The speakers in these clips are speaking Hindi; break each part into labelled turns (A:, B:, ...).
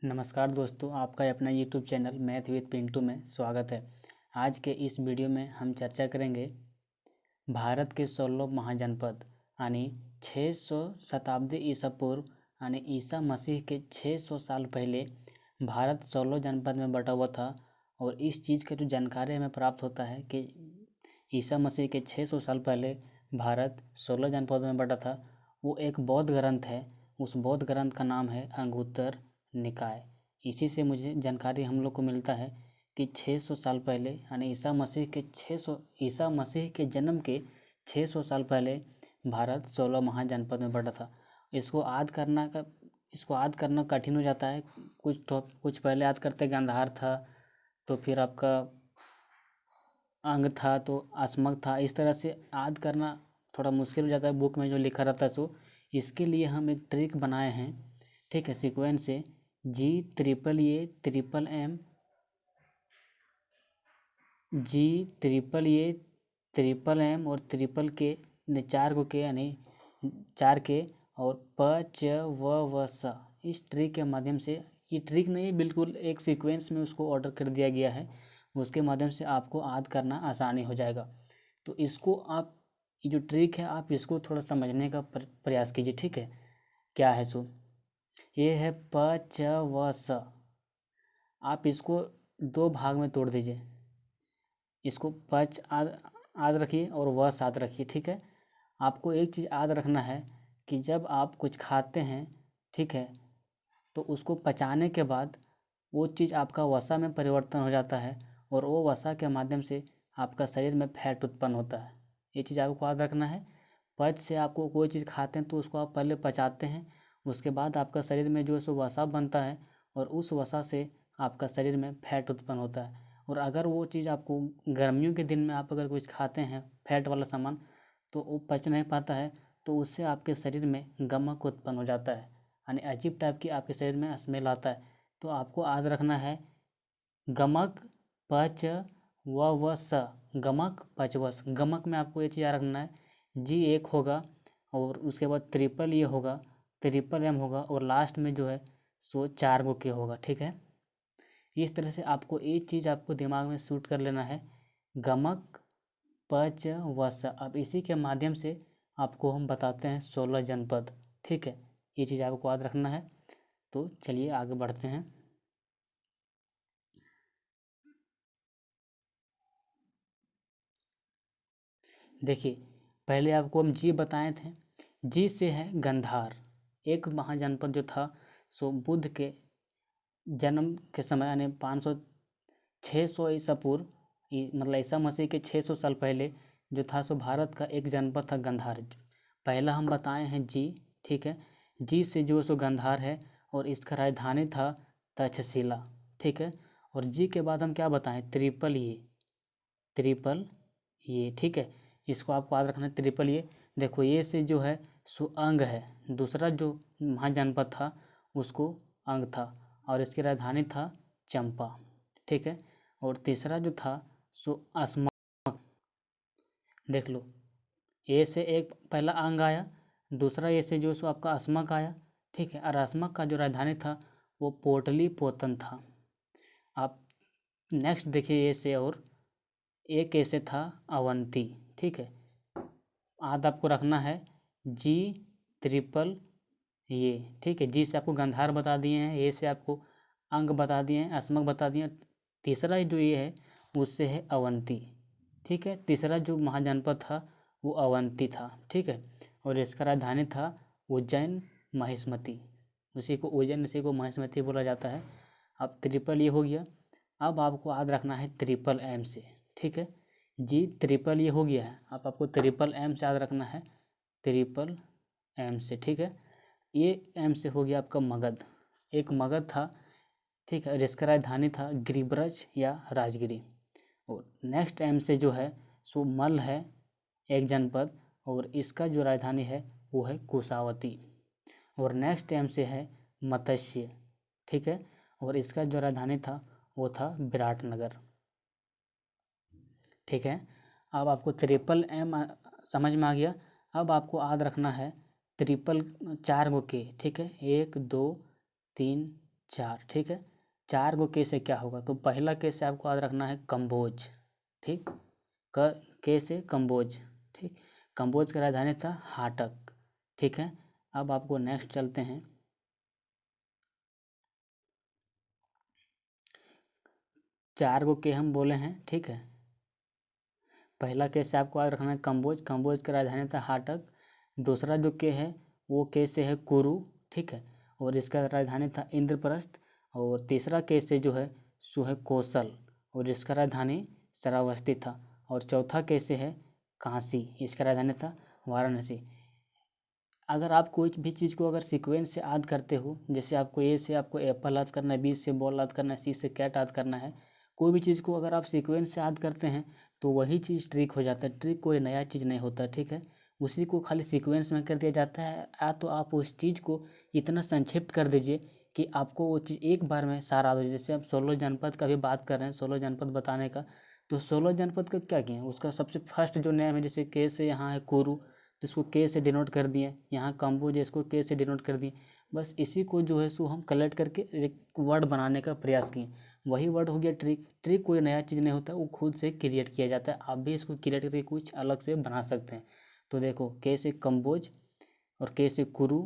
A: नमस्कार दोस्तों, आपका अपना YouTube channel math with Pintu में स्वागत है। आज के इस वीडियो में हम चर्चा करेंगे भारत के 16 महाजनपद यानी 600 शताब्दी ईसा पूर्व यानी ईसा मसीह के 600 साल पहले भारत 16 जनपद में बटा हुआ था। और इस चीज़ का जो जानकारी हमें प्राप्त होता है कि ईसा मसीह के 600 साल पहले भारत 16 जनपदों में बटा था, वो एक बौद्ध ग्रंथ है। उस बौद्ध ग्रंथ का नाम है अंगुत्तर निकाय। इसी से मुझे जानकारी हम लोग को मिलता है कि 600 साल पहले यानी ईसा मसीह के जन्म के 600 साल पहले भारत 16 महाजनपद में बटा था। इसको याद करना कठिन हो जाता है। कुछ पहले याद करते गांधार था, तो फिर आपका अंग था, तो अस्मक था। इस तरह से याद करना थोड़ा मुश्किल हो जाता है बुक में जो लिखा रहता है। सो इसके लिए हम एक ट्रिक बनाए हैं, ठीक है, सीक्वेंस से G triple A triple M G triple A triple M और ट्रिपल के ने 4 को के यानी 4 के और प च व स। इस ट्रिक के माध्यम से, ये ट्रिक नहीं, बिल्कुल एक सीक्वेंस में उसको ऑर्डर कर दिया गया है। उसके माध्यम से आपको याद करना आसानी हो जाएगा। तो इसको आप, ये जो ट्रिक है, आप इसको थोड़ा समझने का प्रयास कीजिए, ठीक है। क्या है सो, ये है प च व स। आप इसको 2 भाग में तोड़ दीजिए। इसको पच आद रखिए और व साथ रखिए, ठीक है। आपको एक चीज़ याद रखना है कि जब आप कुछ खाते हैं, ठीक है, तो उसको पचाने के बाद वो चीज़ आपका वसा में परिवर्तन हो जाता है और वो वसा के माध्यम से आपका शरीर में फैट उत्पन्न होता है। ये चीज़ आपको याद रखना है। पच से आपको कोई चीज़ खाते हैं तो उसको आप पहले पचाते हैं, उसके बाद आपका शरीर में जो है सो वसा बनता है और उस वसा से आपका शरीर में फैट उत्पन्न होता है। और अगर वो चीज़ आपको गर्मियों के दिन में आप अगर कुछ खाते हैं फैट वाला सामान, तो वो पच नहीं पाता है, तो उससे आपके शरीर में गमक उत्पन्न हो जाता है, यानी अजीब टाइप की आपके शरीर में स्मेल आता है। तो आपको याद रखना है गमक पच व स, गमक पच व स। गमक में आपको ये चीज़ याद रखना है, जी एक होगा और उसके बाद ट्रिपल ये होगा, ट्रिपल M होगा और लास्ट में जो है सो 4 को के होगा, ठीक है। इस तरह से आपको एक चीज़ आपको दिमाग में शूट कर लेना है, गमक पच व स। अब इसी के माध्यम से आपको हम बताते हैं 16 जनपद, ठीक है। ये चीज़ आपको याद रखना है। तो चलिए आगे बढ़ते हैं। देखिए, पहले आपको हम जी बताए थे। जी से है गंधार, एक महाजनपद जो था सो बुद्ध के जन्म के समय यानी 600 ईसा पूर्व, मतलब ईसा मसीह के 600 साल पहले जो था सो भारत का एक जनपद था गंधार। पहला हम बताए हैं जी, ठीक है। जी से जो सो गंधार है और इसका राजधानी था तक्षशिला, ठीक है। और जी के बाद हम क्या बताएं, ट्रिपल ये, ठीक है। इसको आपको याद रखना है, ट्रिपल ये। देखो, ये से जो है सो अंग है, दूसरा जो महाजनपद था उसको अंग था और इसकी राजधानी था चंपा, ठीक है। और तीसरा जो था सो अस्मक। देख लो, ए से एक पहला अंग आया, दूसरा ए से जो सो आपका अस्मक आया, ठीक है। और अस्मक का जो राजधानी था वो पोटलीपुत्र था। आप नेक्स्ट देखिए, ए से, और एक ऐसे था अवंती, ठीक है। याद आपको रखना है जी ट्रिपल ये, ठीक है। जी से आपको गंधार बता दिए हैं, ए से आपको अंग बता दिए हैं, अस्मक बता दिए हैं। तीसरा जो ये है उससे है अवंती, ठीक है। तीसरा जो महाजनपद था वो अवंती था, ठीक है। और इसका राजधानी था उज्जैन महिष्मती। उसी को उज्जैन, इसी को महिष्मती बोला जाता है। अब ट्रिपल ये हो गया। अब आपको याद रखना है ट्रिपल M से, ठीक है। जी ट्रिपल ये हो गया है, अब आपको ट्रिपल M से याद रखना है, ट्रिपल M से, ठीक है। ये M से हो गया आपका मगध, एक मगध था, ठीक है। और इसका राजधानी था गिरिब्रज या राजगिरी। और नेक्स्ट M से जो है सो मल है, एक जनपद, और इसका जो राजधानी है वो है कुशावती। और नेक्स्ट M से है मत्स्य, ठीक है। और इसका जो राजधानी था वो था विराटनगर, ठीक है। अब आपको ट्रिपल M समझ में आ गया। अब आपको याद रखना है ट्रिपल 4 को के, ठीक है। 1 2 3 4, ठीक है। 4 को के से क्या होगा, तो पहला के से आपको याद रखना है कंबोज, ठीक। के से कंबोज, ठीक। कंबोज का राजधानी था हाटक, ठीक है। अब आपको नेक्स्ट चलते हैं। चार को के हम बोले हैं, ठीक है। पहला के से आपको याद रखना है कंबोज, कंबोज का राजधानी था हाटक। दूसरा जो के है वो के से है कुरु, ठीक है, और इसका राजधानी था इंद्रप्रस्थ। और तीसरा के से जो है सो है कौशल, और इसका राजधानी श्रावस्ती था। और चौथा के से है काशी, इसका राजधानी था वाराणसी। अगर आप कोई भी चीज़ को अगर सीक्वेंस से याद करते हो, जैसे आपको ए से आपको एप्पल याद करना है, बी से बॉल याद करना है, सी से कैट याद करना है, कोई भी चीज़ को अगर आप सीक्वेंस से याद करते हैं तो वही चीज़ ट्रिक हो जाता है। ट्रिक कोई नया चीज़ नहीं होता, ठीक है। उसी को खाली सीक्वेंस में कर दिया जाता है। या तो आप उस चीज़ को इतना संक्षिप्त कर दीजिए कि आपको वो चीज़ एक बार में सारा याद हो जाए। जैसे आप 16 जनपद का भी बात कर रहे हैं, 16 जनपद बताने का, तो 16 जनपद का क्या किए, उसका सबसे फर्स्ट जो नेम है, जैसे के से यहाँ है कुरु, तो इसको के से डिनोट कर दिए। यहाँ कंबोज है, इसको के से डिनोट कर दिए। बस इसी को जो है सो हम कलेक्ट करके एक वर्ड बनाने का प्रयास किए, वही वर्ड हो गया ट्रिक। ट्रिक कोई नया चीज़ नहीं होता, वो खुद से क्रिएट किया जाता है। आप भी इसको क्रिएट करके कुछ अलग से बना सकते हैं। तो देखो, के से कंबोज, और के से कुरु,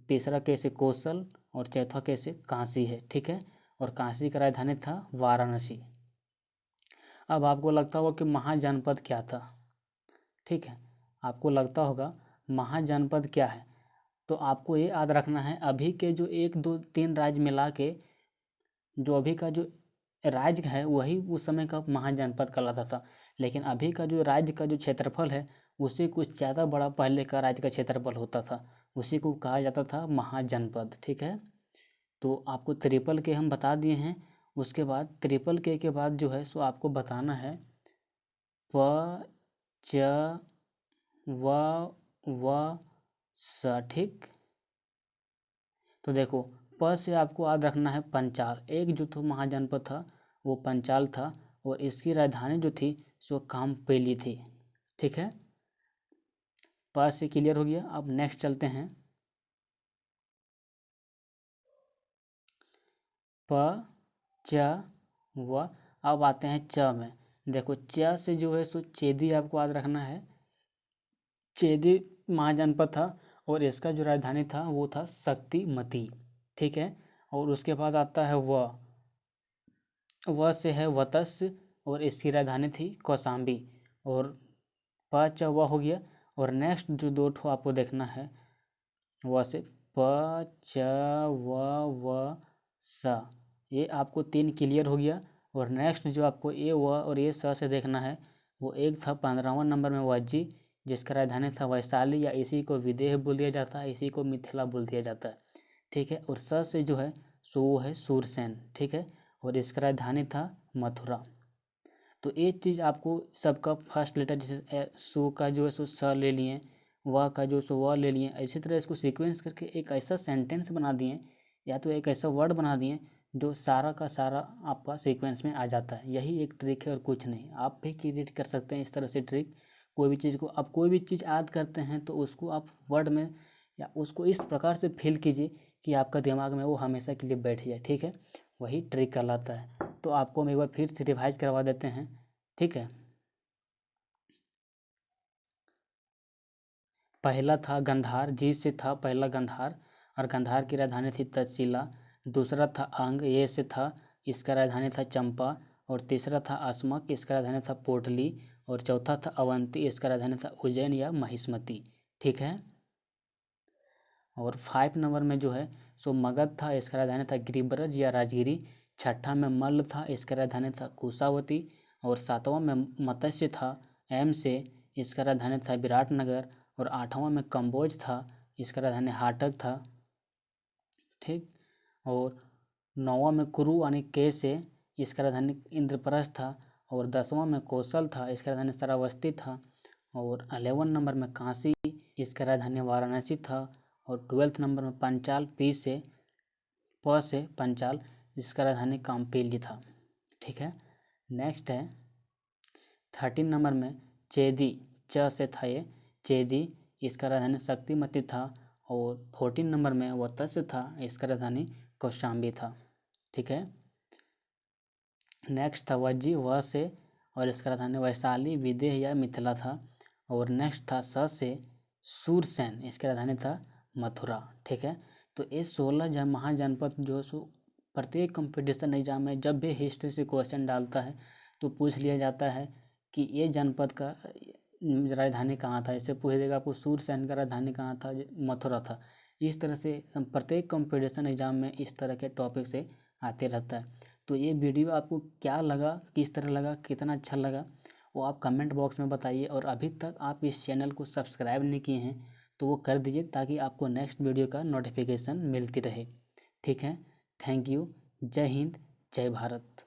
A: तीसरा के से कौशल, और चौथा के से काशी है, ठीक है। और काशी का राजधानी था वाराणसी। अब आपको लगता होगा कि महाजनपद क्या था, ठीक है। आपको लगता होगा महाजनपद क्या है, तो आपको ये याद रखना है अभी के जो 1 2 3 राज्य मिला के जो अभी का जो राज्य है वही उस समय का महाजनपद कहलाता था। लेकिन अभी का जो राज्य का जो क्षेत्रफल है उससे कुछ ज़्यादा बड़ा पहले का राज्य का क्षेत्रफल होता था, उसी को कहा जाता था महाजनपद, ठीक है। तो आपको ट्रिपल के हम बता दिए हैं। उसके बाद ट्रिपल के बाद जो है सो आपको बताना है प च व स, ठीक। तो देखो, प से आपको याद रखना है पंचाल। एक जो तो महाजनपद था वो पंचाल था, और इसकी राजधानी जो थी सो कामपेली थी, ठीक है। प से क्लियर हो गया। अब नेक्स्ट चलते हैं प च व। अब आते हैं च में। देखो, च से जो है सो चेदी आपको याद रखना है। चेदी महाजनपद था, और इसका जो राजधानी था वो था शक्तिमती, ठीक है। और उसके बाद आता है व से है वत्स्य, और इसकी राजधानी थी कौशाम्बी। और प च व हो गया। और नेक्स्ट जो 2 ठो आपको देखना है व से प च व स, ये आपको 3 क्लियर हो गया। और नेक्स्ट जो आपको ए व और ए स से देखना है वो एक था 15वां नंबर में वज्जी, जिसका राजधानी था वैशाली, या इसी को विदेह बोल दिया जाता है, इसी को मिथिला बोल दिया जाता है, ठीक है। और स से जो है सो वो है सूरसेन, ठीक है। और इसका राजधानी था मथुरा। तो एक चीज़ आपको सबका फर्स्ट लेटर, जैसे सो का जो है सो स ले लिए, व का जो सो व ले लिए, इसी तरह इसको सीक्वेंस करके एक ऐसा सेंटेंस बना दिए, या तो एक ऐसा वर्ड बना दिए जो सारा का सारा आपका सीक्वेंस में आ जाता है। यही एक ट्रिक है और कुछ नहीं। आप भी क्रिएट कर सकते हैं इस तरह से ट्रिक। कोई भी चीज़ को आप कोई भी चीज़ याद करते हैं तो उसको आप वर्ड में या उसको इस प्रकार से फिल कीजिए कि आपका दिमाग में वो हमेशा के लिए बैठ जाए, ठीक है। वही ट्रिक कहलाता है। तो आपको हम एक बार फिर से रिवाइज करवा देते हैं, ठीक है। पहला था गंधार, जी से था पहला गंधार, और गंधार की राजधानी थी तक्षशिला। दूसरा था अंग, ये से था, इसका राजधानी था चंपा। और तीसरा था अस्मक, इसका राजधानी था पोटली। और चौथा था अवंती, इसका राजधानी था उज्जैन या महिष्मती, ठीक है। और 5 नंबर में जो है सो मगध था, इसका राजधानी था गिरिब्रज या राजगिरी। छठा में मल्ल था, इसका राजधानी था कुशावती। और 7वां में मत्स्य था, एम से, इसका राजधानी था विराटनगर। और 8वां में कंबोज था, इसका राजधानी हाटक था, ठीक। और 9वां में कुरु यानी के से, इसका राजधानी इंद्रप्रस्थ था। और 10वां में कौशल था, इसका राजधानी श्रावस्ती था। और 11 नंबर में काशी, इसका राजधानी वाराणसी था। और 12th नंबर में पंचाल, पी से प से पंचाल, जिसका राजधानी कामपेली था, ठीक है। नेक्स्ट है 13 नंबर में चेदी, च से था ये चेदी, इसका राजधानी शक्तिमती था। और 14 नंबर में वत्स्य था, इसका राजधानी कौशाम्बी था। ठीक है। नेक्स्ट था वज्जी, व से, और इसका राजधानी वैशाली, विदेह या मिथिला था। और नेक्स्ट था स से सूरसेन, इसका राजधानी था मथुरा। ठीक है। तो ये 16 महाजनपद जो सो प्रत्येक कंपटीशन एग्जाम में जब भी हिस्ट्री से क्वेश्चन डालता है तो पूछ लिया जाता है कि ये जनपद का राजधानी कहाँ था। इससे पूछ देगा आपको सूरसेन का राजधानी कहाँ था, मथुरा था। इस तरह से प्रत्येक कंपटीशन एग्जाम में इस तरह के टॉपिक से आते रहता है। तो ये वीडियो आपको क्या लगा, किस तरह लगा, कितना अच्छा लगा, वो आप कमेंट बॉक्स में बताइए। और अभी तक आप इस चैनल को सब्सक्राइब नहीं किए हैं तो वो कर दीजिए, ताकि आपको नेक्स्ट वीडियो का नोटिफिकेशन मिलती रहे। ठीक है। Thank you. जय हिंद, जय भारत।